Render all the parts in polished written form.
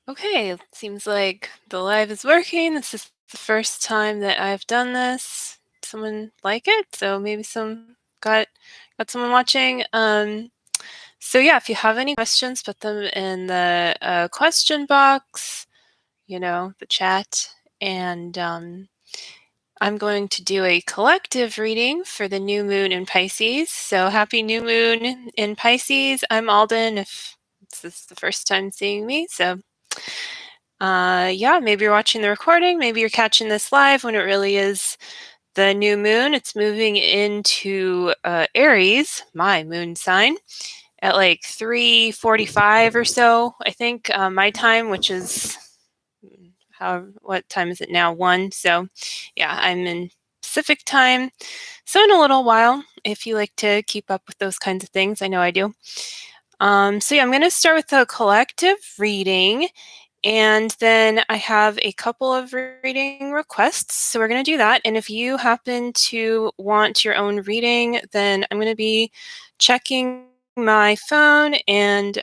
Okay, it seems like the live is working. This is the first time that I've done this. Someone like it, so maybe some got someone watching. So yeah, if you have any questions, put them in the question box, the chat, and I'm going to do a collective reading for the new moon in Pisces. So happy new moon in Pisces. I'm Aldyn, if this is the first time seeing me, so yeah, maybe you're watching the recording, maybe you're catching this live when it really is the new moon. It's moving into Aries, my moon sign, at like 3:45 or so, I think, my time, which is what time is it now? 1. So yeah, I'm in Pacific time. So in a little while, if you like to keep up with those kinds of things, I know I do. So yeah, I'm going to start with a collective reading. And then I have a couple of reading requests, so we're going to do that. And if you happen to want your own reading, then I'm going to be checking my phone and,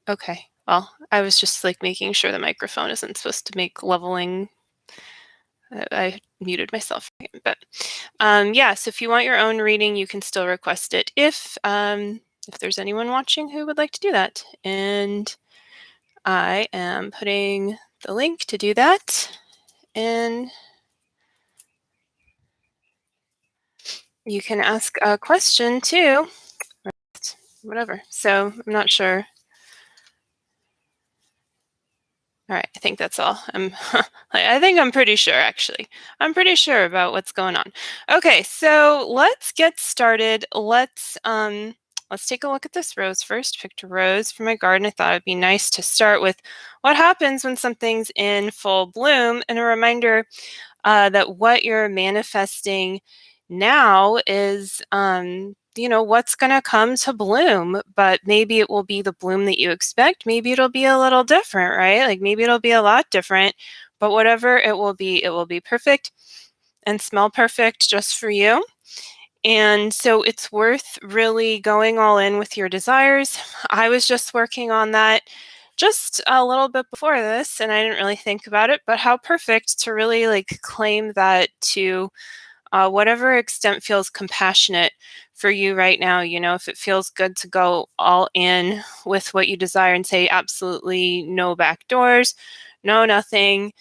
okay, well, I was just like making sure the microphone isn't supposed to make leveling. I muted myself, but yeah, so if you want your own reading, you can still request it if there's anyone watching who would like to do that. And I am putting the link to do that, and you can ask a question too, whatever. So I'm not sure. All right, I think that's all. I think I'm pretty sure, actually. I'm pretty sure about what's going on. Okay, so let's get started. Let's take a look at this rose first. Picked a rose for my garden. I thought it'd be nice to start with what happens when something's in full bloom, and a reminder that what you're manifesting now is what's going to come to bloom, but maybe it will be the bloom that you expect. Maybe it'll be a little different, right? Like maybe it'll be a lot different, but whatever it will be perfect and smell perfect just for you. And so it's worth really going all in with your desires. I was just working on that just a little bit before this, and I didn't really think about it, but how perfect to really like claim that to whatever extent feels compassionate for you right now. If it feels good to go all in with what you desire and say absolutely no back doors, no nothing,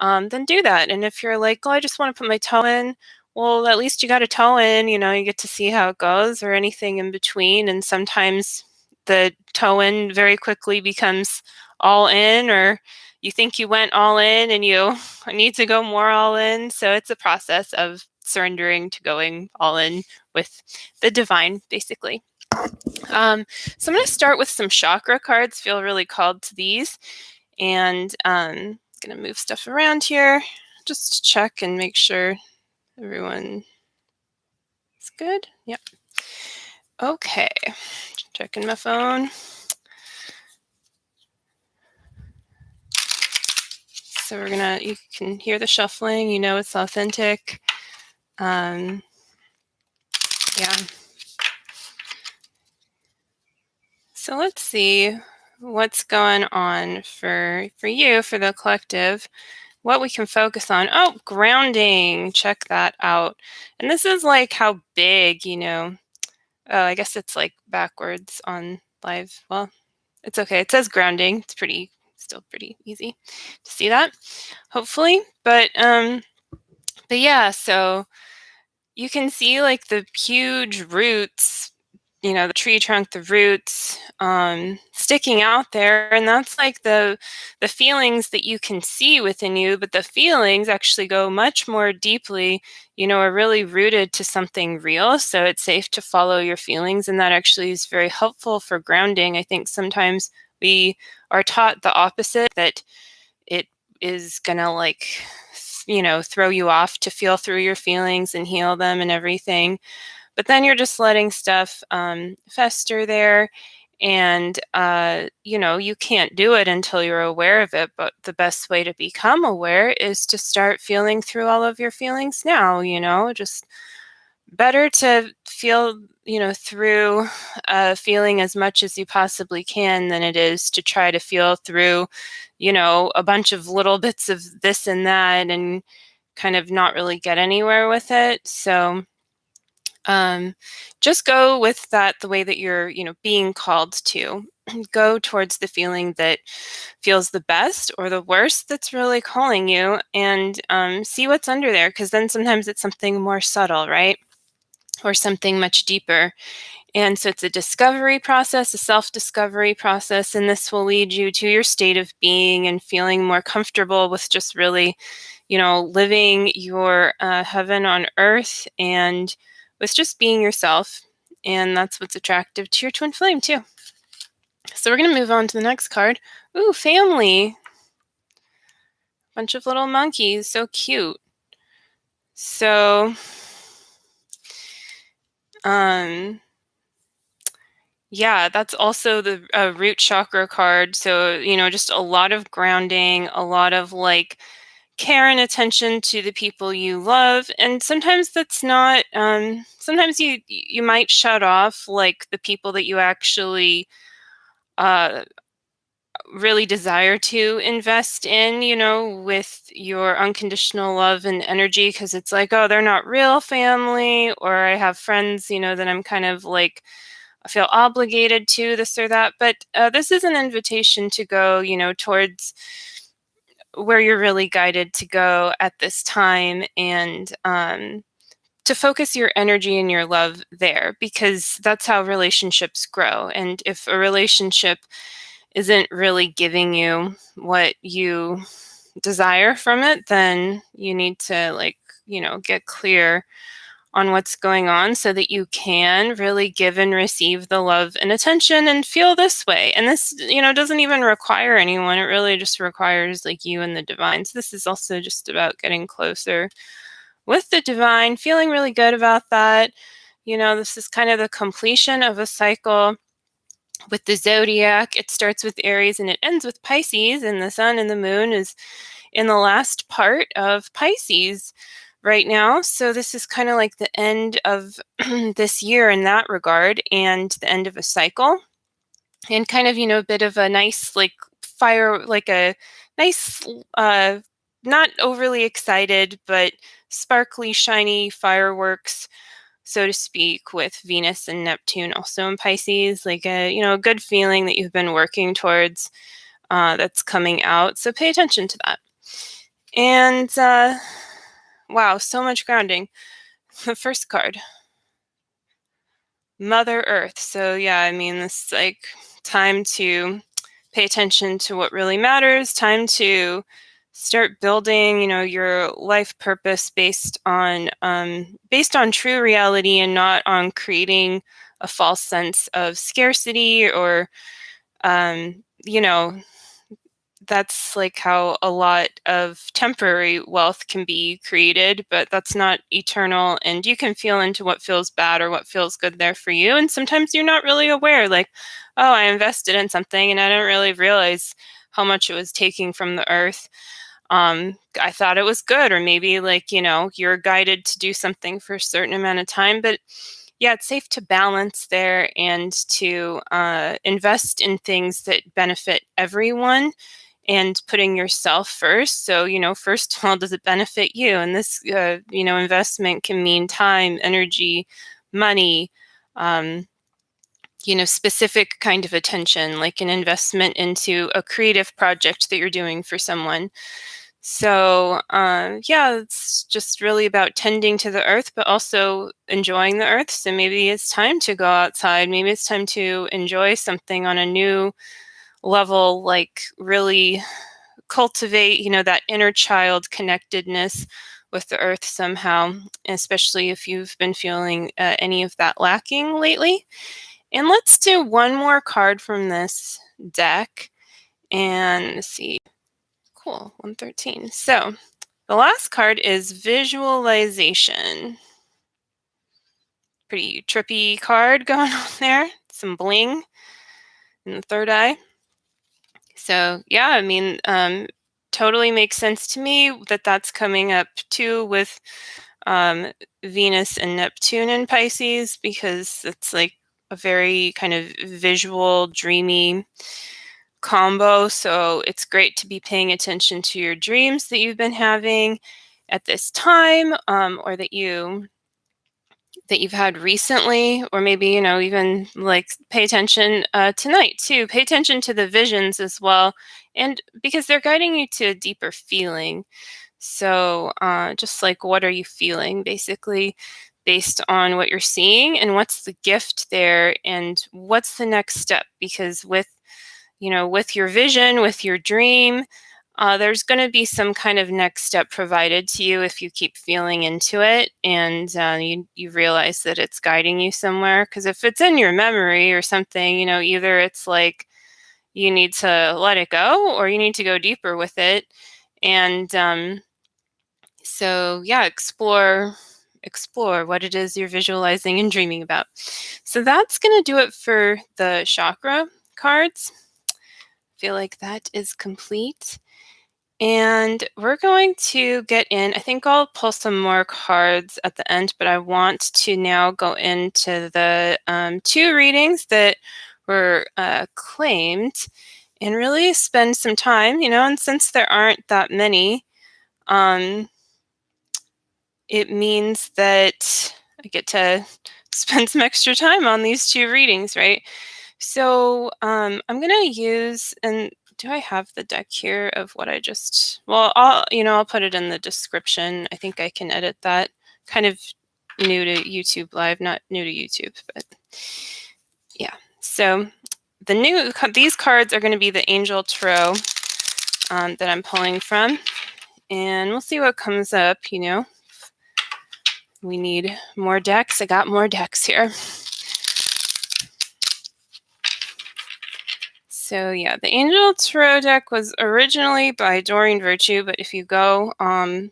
then do that. And if you're like, oh, I just want to put my toe in, well, at least you got a toe in, you get to see how it goes, or anything in between. And sometimes the toe in very quickly becomes all in, or you think you went all in and you need to go more all in. So it's a process of surrendering to going all in with the divine, basically. So I'm going to start with some chakra cards. Feel really called to these. And I'm going to move stuff around here just to check and make sure everyone is good. Yep. Okay. Checking my phone. So you can hear the shuffling, it's authentic. Yeah. So let's see what's going on for you, for the collective, what we can focus on. Oh, grounding. Check that out. And this is like how big, oh, I guess it's like backwards on live. Well, it's okay. It says grounding. It's still pretty easy to see that, hopefully. But yeah, so you can see like the huge roots, the tree trunk, the roots sticking out there. And that's like the feelings that you can see within you, but the feelings actually go much more deeply, are really rooted to something real. So it's safe to follow your feelings. And that actually is very helpful for grounding. I think sometimes we are taught the opposite, that it is going to like, throw you off to feel through your feelings and heal them and everything. But then you're just letting stuff fester there. And, you can't do it until you're aware of it. But the best way to become aware is to start feeling through all of your feelings now, just better to feel, through a feeling as much as you possibly can than it is to try to feel through, a bunch of little bits of this and that and kind of not really get anywhere with it. So just go with that the way that you're, being called to. Go towards the feeling that feels the best or the worst that's really calling you, and see what's under there, because then sometimes it's something more subtle, right? Or something much deeper. And so it's a discovery process, a self-discovery process, and this will lead you to your state of being and feeling more comfortable with just really, living your heaven on earth and with just being yourself. And that's what's attractive to your twin flame too. So we're going to move on to the next card. Ooh, family. Bunch of little monkeys, so cute. So, yeah, that's also the root chakra card. So, just a lot of grounding, a lot of like care and attention to the people you love. And sometimes that's not, sometimes you might shut off like the people that you actually uh, really desire to invest in, with your unconditional love and energy, because it's like, oh, they're not real family, or I have friends, that I'm kind of like, I feel obligated to this or that. But this is an invitation to go, towards where you're really guided to go at this time, and to focus your energy and your love there, because that's how relationships grow. And if a relationship isn't really giving you what you desire from it, then you need to like, get clear on what's going on so that you can really give and receive the love and attention and feel this way. And this, doesn't even require anyone. It really just requires like you and the divine. So this is also just about getting closer with the divine, feeling really good about that. This is kind of the completion of a cycle with the zodiac. It starts with Aries and it ends with Pisces, and the sun and the moon is in the last part of Pisces right now. So this is kind of like the end of this year in that regard, and the end of a cycle, and kind of, a bit of a nice like fire, like a nice not overly excited but sparkly shiny fireworks, so to speak, with Venus and Neptune also in Pisces, like a good feeling that you've been working towards, that's coming out. So pay attention to that. And wow, so much grounding. The first card, Mother Earth. So yeah, I mean, this is like time to pay attention to what really matters, time to start building, your life purpose based on true reality, and not on creating a false sense of scarcity, or you know, that's like how a lot of temporary wealth can be created, but that's not eternal. And you can feel into what feels bad or what feels good there for you. And sometimes you're not really aware, like, oh, I invested in something and I didn't really realize how much it was taking from the earth. I thought it was good, or maybe like, you're guided to do something for a certain amount of time. But yeah, it's safe to balance there and to invest in things that benefit everyone, and putting yourself first. So, first of all, does it benefit you? And this, investment can mean time, energy, money, um, specific kind of attention, like an investment into a creative project that you're doing for someone. So, yeah, it's just really about tending to the earth, but also enjoying the earth. So maybe it's time to go outside. Maybe it's time to enjoy something on a new level, like really cultivate, that inner child connectedness with the earth somehow, especially if you've been feeling any of that lacking lately. And let's do one more card from this deck. And let's see. Cool, 113. So the last card is visualization. Pretty trippy card going on there. Some bling in the third eye. So yeah, I mean, totally makes sense to me that that's coming up too with Venus and Neptune in Pisces, because it's like a very kind of visual, dreamy combo. So it's great to be paying attention to your dreams that you've been having at this time, or that you've had recently, or maybe, even like pay attention tonight too. Pay attention to the visions as well, and because they're guiding you to a deeper feeling. So just like, what are you feeling, basically, based on what you're seeing, and what's the gift there, and what's the next step? Because with your vision, with your dream, there's going to be some kind of next step provided to you if you keep feeling into it, and you realize that it's guiding you somewhere. Because if it's in your memory or something, either it's like you need to let it go, or you need to go deeper with it. And so yeah, explore what it is you're visualizing and dreaming about. So that's going to do it for the chakra cards. Feel like that is complete. And we're going to get in, I think I'll pull some more cards at the end, but I want to now go into the 2 readings that were claimed, and really spend some time, and since there aren't that many, it means that I get to spend some extra time on these 2 readings, right? So I'm going to use, and do I have the deck here of what I just, well, I'll put it in the description. I think I can edit that. Kind of new to YouTube Live, not new to YouTube, but yeah. So these cards are going to be the Angel Tarot that I'm pulling from, and we'll see what comes up. We need more decks. I got more decks here. So yeah, the Angel Tarot deck was originally by Doreen Virtue, but if you go online,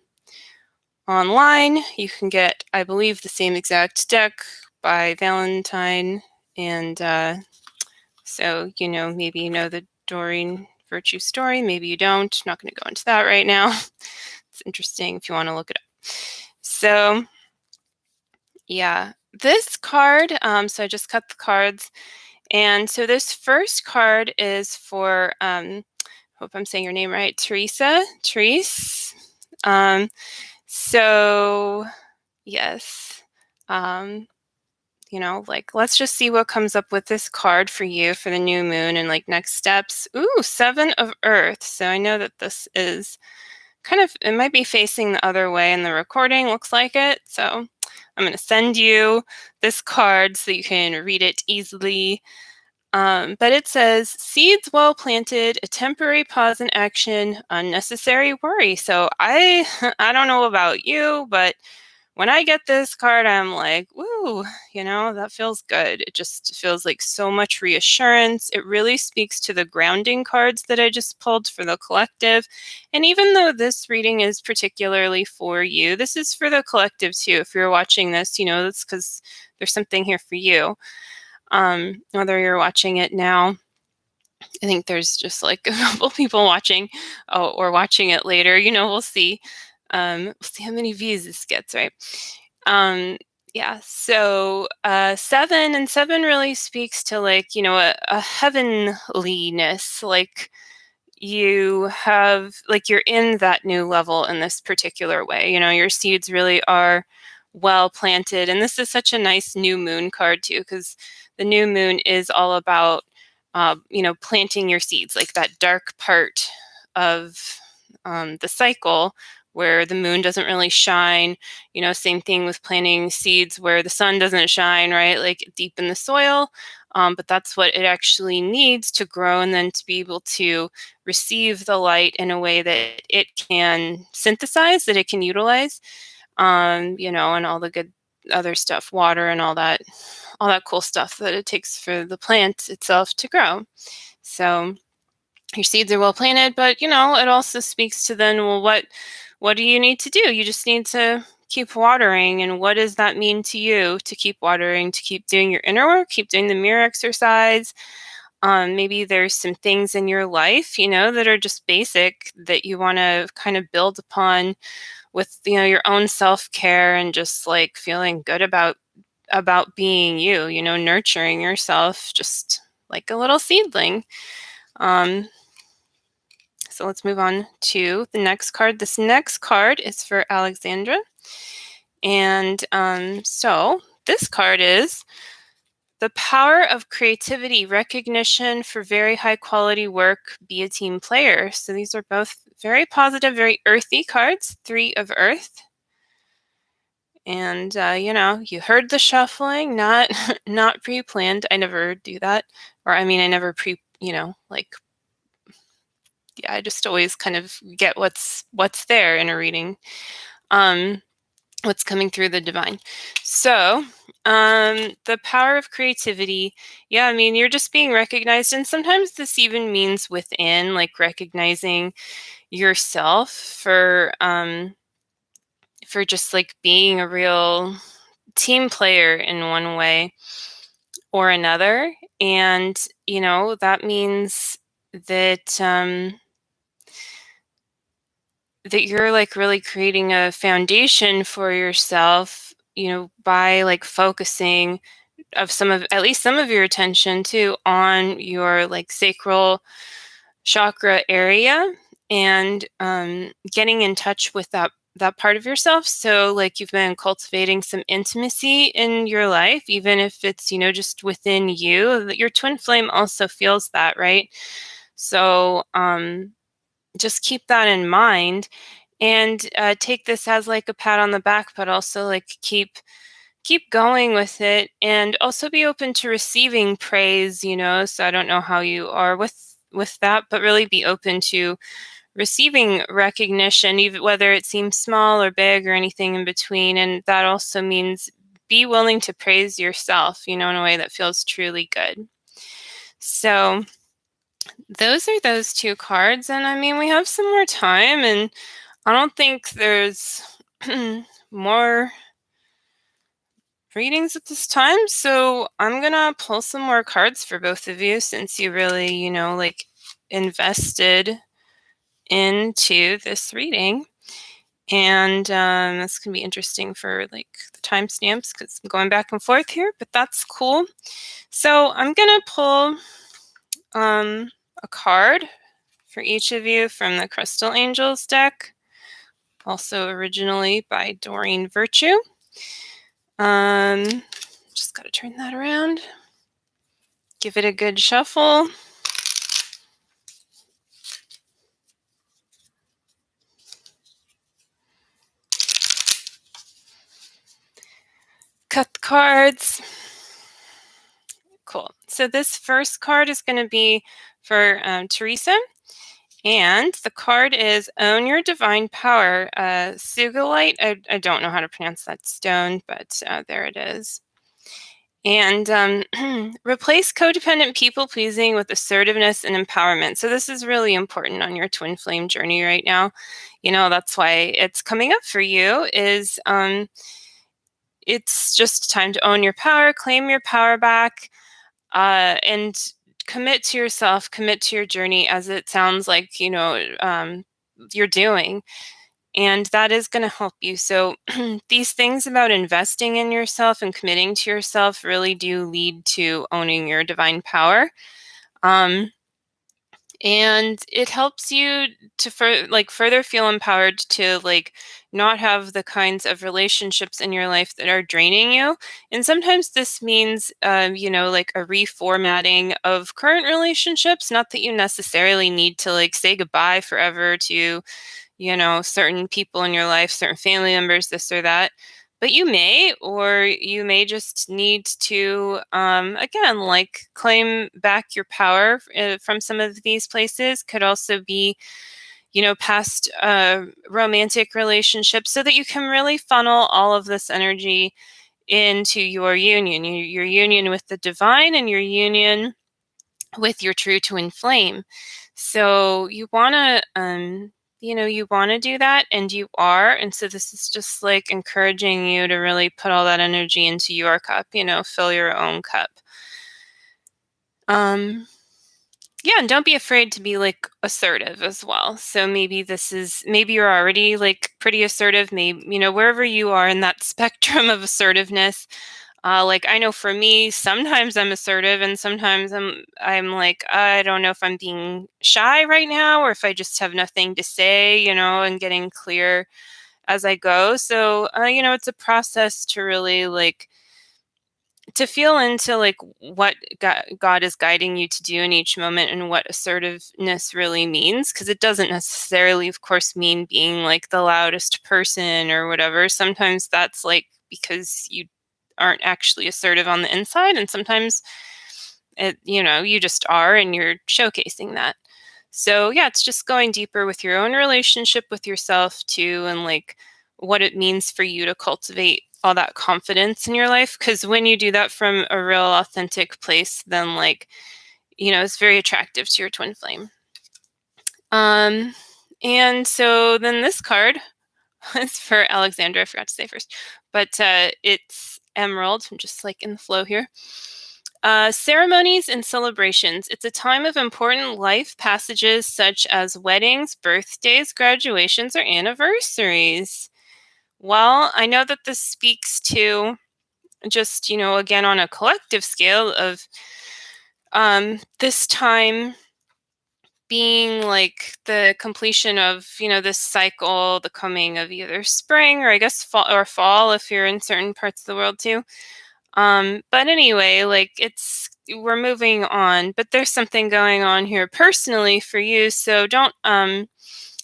you can get, I believe, the same exact deck by Valentine. And so, maybe you know the Doreen Virtue story, maybe you don't. I'm not going to go into that right now. It's interesting if you want to look it up. So yeah, this card, so I just cut the cards. And so this first card is for, hope I'm saying your name right, Therese. So yes, let's just see what comes up with this card for you for the new moon and like next steps. Ooh, 7 of Earth. So I know that this is kind of, it might be facing the other way in the recording, looks like it. So I'm going to send you this card so you can read it easily. But it says, seeds well planted, a temporary pause in action, unnecessary worry. So I don't know about you, but when I get this card, I'm like, woo, that feels good. It just feels like so much reassurance. It really speaks to the grounding cards that I just pulled for the collective. And even though this reading is particularly for you, this is for the collective too. If you're watching this, that's because there's something here for you. Whether you're watching it now, I think there's just like a couple people watching, or watching it later. We'll see. We'll see how many views this gets, right? Yeah. So 7 and 7 really speaks to like a heavenliness, like you have, like you're in that new level in this particular way. Your seeds really are well planted, and this is such a nice new moon card too, because the new moon is all about planting your seeds, like that dark part of the cycle where the moon doesn't really shine. Same thing with planting seeds where the sun doesn't shine, right? Like deep in the soil. But that's what it actually needs to grow, and then to be able to receive the light in a way that it can synthesize, that it can utilize, and all the good other stuff, water and all that cool stuff that it takes for the plant itself to grow. So your seeds are well planted, but it also speaks to then, well, what do you need to do? You just need to keep watering. And what does that mean to you, to keep watering, to keep doing your inner work, keep doing the mirror exercise? Maybe there's some things in your life, that are just basic that you want to kind of build upon with your own self-care and just like feeling good about being you, nurturing yourself just like a little seedling. So let's move on to the next card. This next card is for Alexandra. And so this card is the power of creativity, recognition for very high quality work, be a team player. So these are both very positive, very earthy cards, 3 of Earth. And, you heard the shuffling, not not pre-planned. I never do that. Or I mean, I never like, yeah, I just always kind of get what's there in a reading. What's coming through the divine. So, the power of creativity. Yeah, I mean, you're just being recognized. And sometimes this even means within, like recognizing yourself for just like being a real team player in one way or another. And, that means that that you're like really creating a foundation for yourself, by like focusing at least some of your attention too on your like sacral chakra area and getting in touch with that part of yourself. So like you've been cultivating some intimacy in your life, even if it's, just within you. Your twin flame also feels that, right? So just keep that in mind and take this as like a pat on the back, but also like keep going with it and also be open to receiving praise, so I don't know how you are with that, but really be open to receiving recognition, even whether it seems small or big or anything in between. And that also means be willing to praise yourself, in a way that feels truly good. So those are those 2 cards. And I mean, we have some more time, and I don't think there's more readings at this time. So I'm going to pull some more cards for both of you since you really, like invested into this reading. And that's going to be interesting for like the timestamps because I'm going back and forth here, but that's cool. So I'm going to pull a card for each of you from the Crystal Angels deck, also originally by Doreen Virtue. Just got to turn that around. Give it a good shuffle. Cut the cards. Cool. So this first card is going to be for Teresa. And the card is Own Your Divine Power. Sugalite. I don't know how to pronounce that stone, but there it is. And replace codependent people-pleasing with assertiveness and empowerment. So this is really important on your twin flame journey right now. That's why it's coming up for you is it's just time to own your power, claim your power back, and commit to yourself, commit to your journey as it sounds like, you're doing. And that is going to help you. So these things about investing in yourself and committing to yourself really do lead to owning your divine power. And it helps you to further feel empowered to like not have the kinds of relationships in your life that are draining you. And sometimes this means, like a reformatting of current relationships. Not that you necessarily need to like say goodbye forever to, certain people in your life, certain family members, this or that. But you may just need to, again, like claim back your power from some of these places. Could also be, past romantic relationships, so that you can really funnel all of this energy into your union with the divine and your union with your true twin flame. So you want to, you want to do that, and you are. And so this is just like encouraging you to really put all that energy into your cup, fill your own cup. Yeah, and don't be afraid to be like assertive as well. So maybe you're already like pretty assertive, maybe, wherever you are in that spectrum of assertiveness. Like I know for me, sometimes I'm assertive and sometimes I'm like, I don't know if I'm being shy right now or if I just have nothing to say, and getting clear as I go. So, it's a process to really like to feel into like what God is guiding you to do in each moment and what assertiveness really means, because it doesn't necessarily, of course, mean being like the loudest person or whatever. Sometimes that's like because you aren't actually assertive on the inside, and sometimes you just are and you're showcasing that. So yeah, it's just going deeper with your own relationship with yourself too, and like what it means for you to cultivate all that confidence in your life. Because when you do that from a real authentic place, then like, it's very attractive to your twin flame. Um, and so then this card is for Alexandra. I forgot to say first, but it's emerald. I'm just like in the flow here. Ceremonies and celebrations. It's a time of important life passages such as weddings, birthdays, graduations, or anniversaries. Well, I know that this speaks to just, again, on a collective scale of this time being like the completion of, this cycle, the coming of either spring or I guess fall if you're in certain parts of the world too. But anyway, like we're moving on, but there's something going on here personally for you. So don't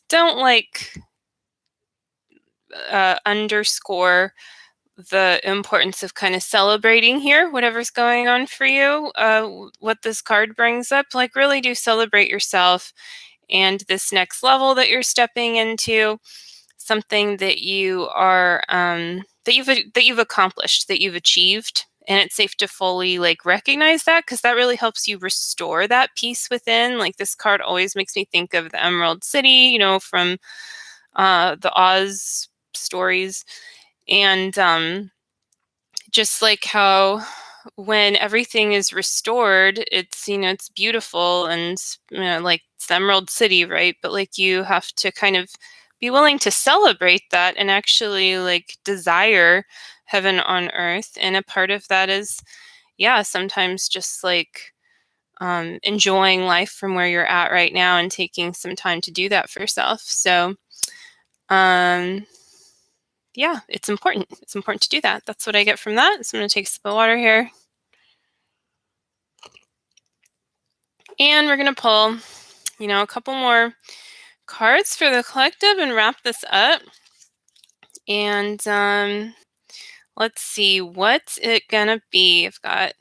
like underscore the importance of kind of celebrating here, whatever's going on for you. What this card brings up, like really do celebrate yourself and this next level that you're stepping into, something that you are that you've accomplished, that you've achieved, and it's safe to fully like recognize that, because that really helps you restore that peace within. Like this card always makes me think of the Emerald City, from the Oz stories, and just like how when everything is restored, it's beautiful, and like it's the Emerald City, right? But like you have to kind of be willing to celebrate that and actually like desire heaven on earth. And a part of that is, yeah, sometimes just like enjoying life from where you're at right now and taking some time to do that for yourself. So um yeah, it's important. It's important to do that. That's what I get from that. So I'm going to take a sip of water here. And we're going to pull, a couple more cards for the collective and wrap this up. And let's see, what's it going to be? I've got,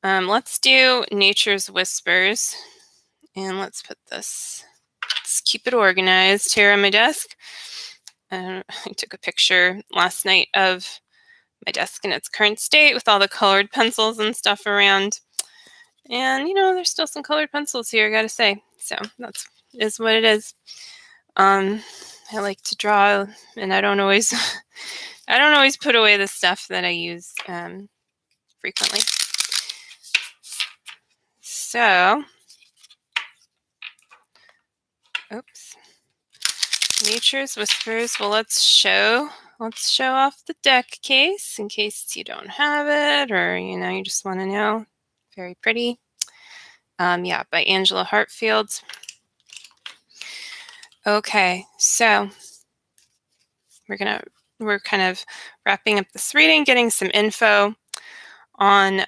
let's do Nature's Whispers. And let's keep it organized here on my desk. I took a picture last night of my desk in its current state with all the colored pencils and stuff around. And, there's still some colored pencils here, I gotta say. So is what it is. I like to draw, and I don't always put away the stuff that I use frequently. So, oops. Nature's Whispers. Well, let's show off the deck case in case you don't have it, or you just want to know. Very pretty. Yeah, by Angela Hartfield. Okay, so we're kind of wrapping up this reading, getting some info on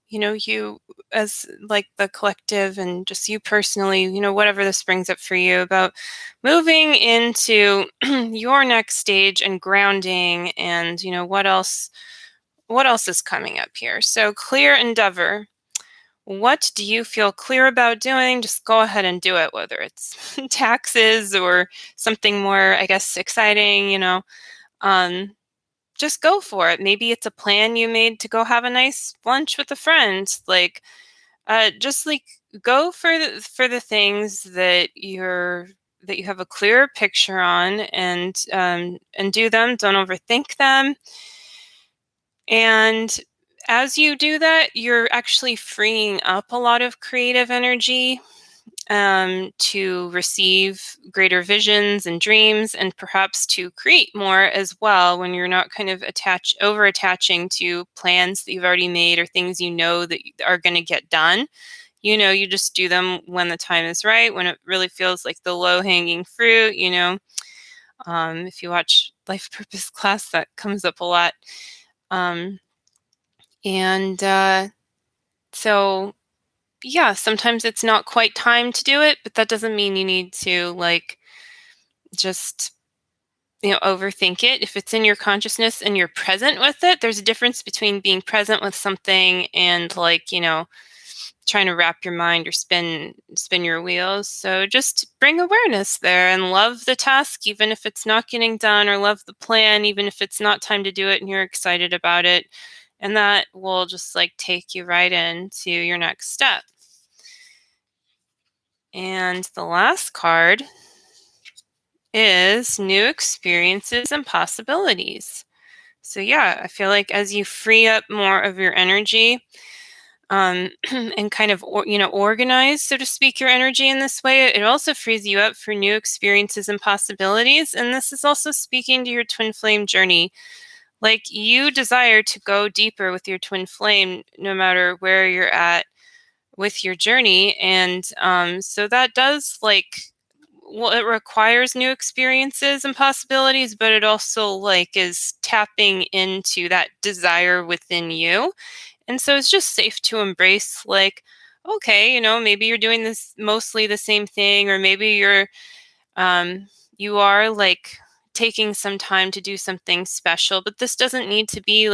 you as like the collective and just you personally, whatever this brings up for you about moving into your next stage and grounding, and what else is coming up here. So clear endeavor. What do you feel clear about doing? Just go ahead and do it, whether it's taxes or something more, I guess, exciting, just go for it. Maybe it's a plan you made to go have a nice lunch with a friend. Like, just like go for the things that you have a clear picture on, and do them. Don't overthink them. And as you do that, you're actually freeing up a lot of creative energy to receive greater visions and dreams, and perhaps to create more as well when you're not kind of over attaching to plans that you've already made or things you know that are going to get done. You just do them when the time is right, when it really feels like the low hanging fruit. If you watch Life Purpose class, that comes up a lot. Um, and so, yeah, sometimes it's not quite time to do it, but that doesn't mean you need to just overthink it. If it's in your consciousness and you're present with it, there's a difference between being present with something and trying to wrap your mind or spin your wheels. So just bring awareness there and love the task, even if it's not getting done, or love the plan, even if it's not time to do it and you're excited about it. And that will just take you right into your next step. And the last card is new experiences and possibilities. So yeah, I feel like as you free up more of your energy, and kind of organize, so to speak, your energy in this way, it also frees you up for new experiences and possibilities. And this is also speaking to your twin flame journey. Like, you desire to go deeper with your twin flame no matter where you're at with your journey. And so that does it requires new experiences and possibilities, but it also is tapping into that desire within you. And so it's just safe to embrace, okay, maybe you're doing this mostly the same thing, or maybe you are taking some time to do something special, but this doesn't need to be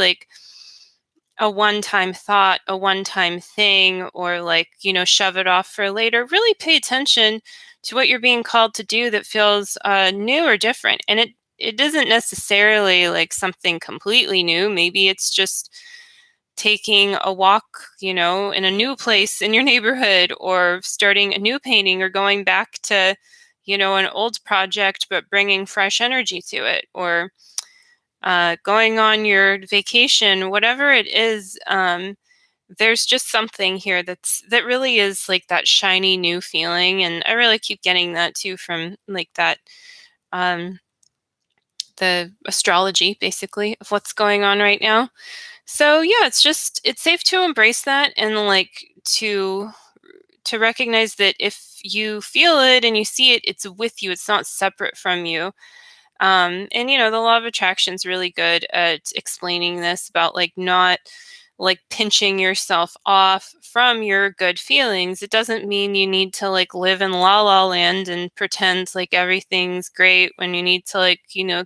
a one-time thought, a one-time thing, or shove it off for later. Really pay attention to what you're being called to do that feels new or different. And it isn't necessarily something completely new. Maybe it's just taking a walk, in a new place in your neighborhood, or starting a new painting, or going back to, an old project, but bringing fresh energy to it, or going on your vacation, whatever it is. There's just something here that really is that shiny new feeling. And I really keep getting that too from that, the astrology basically of what's going on right now. So yeah, it's safe to embrace that, and to recognize that if you feel it and you see it, it's with you. It's not separate from you. And the law of attraction is really good at explaining this about not pinching yourself off from your good feelings. It doesn't mean you need to live in la la land and pretend everything's great when you need to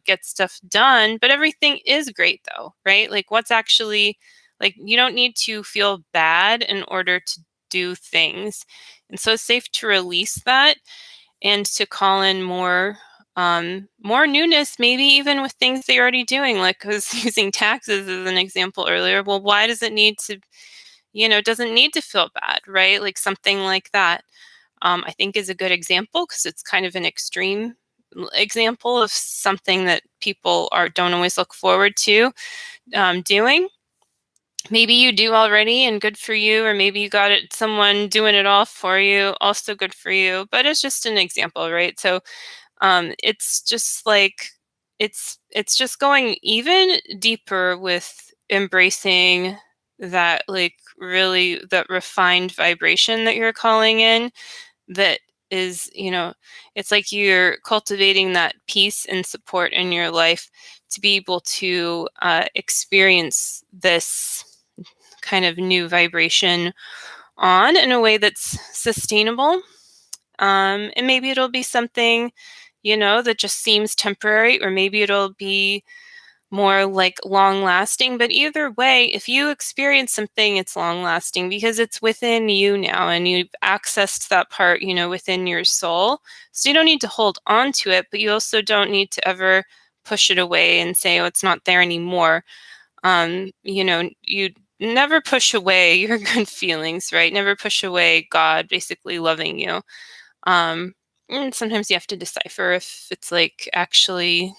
get stuff done. But everything is great though, right? What's actually you don't need to feel bad in order to do things. And so it's safe to release that and to call in more newness, maybe even with things that you're already doing. I was using taxes as an example earlier. Well, why does it need to, doesn't need to feel bad, right? Something like that, I think is a good example, because it's kind of an extreme example of something that people don't always look forward to doing. Maybe you do already, and good for you, or maybe you got someone doing it all for you, also good for you. But it's just an example, right? So it's just it's just going even deeper with embracing that really that refined vibration that you're calling in, that is, it's you're cultivating that peace and support in your life to be able to experience this kind of new vibration in a way that's sustainable. And maybe it'll be something, that just seems temporary, or maybe it'll be more long lasting. But either way, if you experience something, it's long lasting because it's within you now, and you've accessed that part, within your soul. So you don't need to hold on to it, but you also don't need to ever push it away and say, oh, it's not there anymore. You never push away your good feelings, right? Never push away God basically loving you. And sometimes you have to decipher if it's actually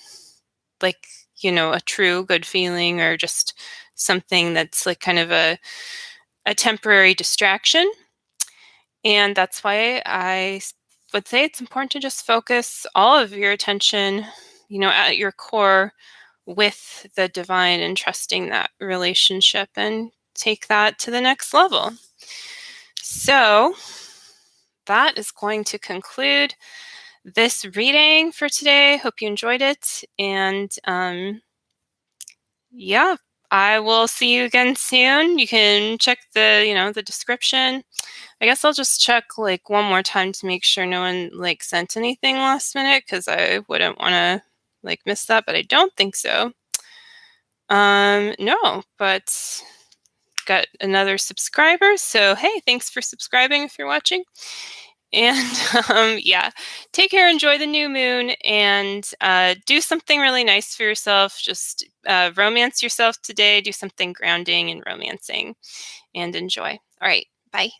a true good feeling, or just something that's like kind of a temporary distraction. And that's why would say it's important to just focus all of your attention, at your core with the divine and trusting that relationship and take that to the next level. So that is going to conclude this reading for today. Hope you enjoyed it. And yeah, I will see you again soon. You can check the description. I guess I'll just check like one more time to make sure no one like sent anything last minute, because I wouldn't want to like miss that, but I don't think so. No, but got another subscriber. So hey, thanks for subscribing if you're watching. And yeah, take care, enjoy the new moon, and do something really nice for yourself. Just romance yourself today. Do something grounding and romancing, and enjoy. All right, bye.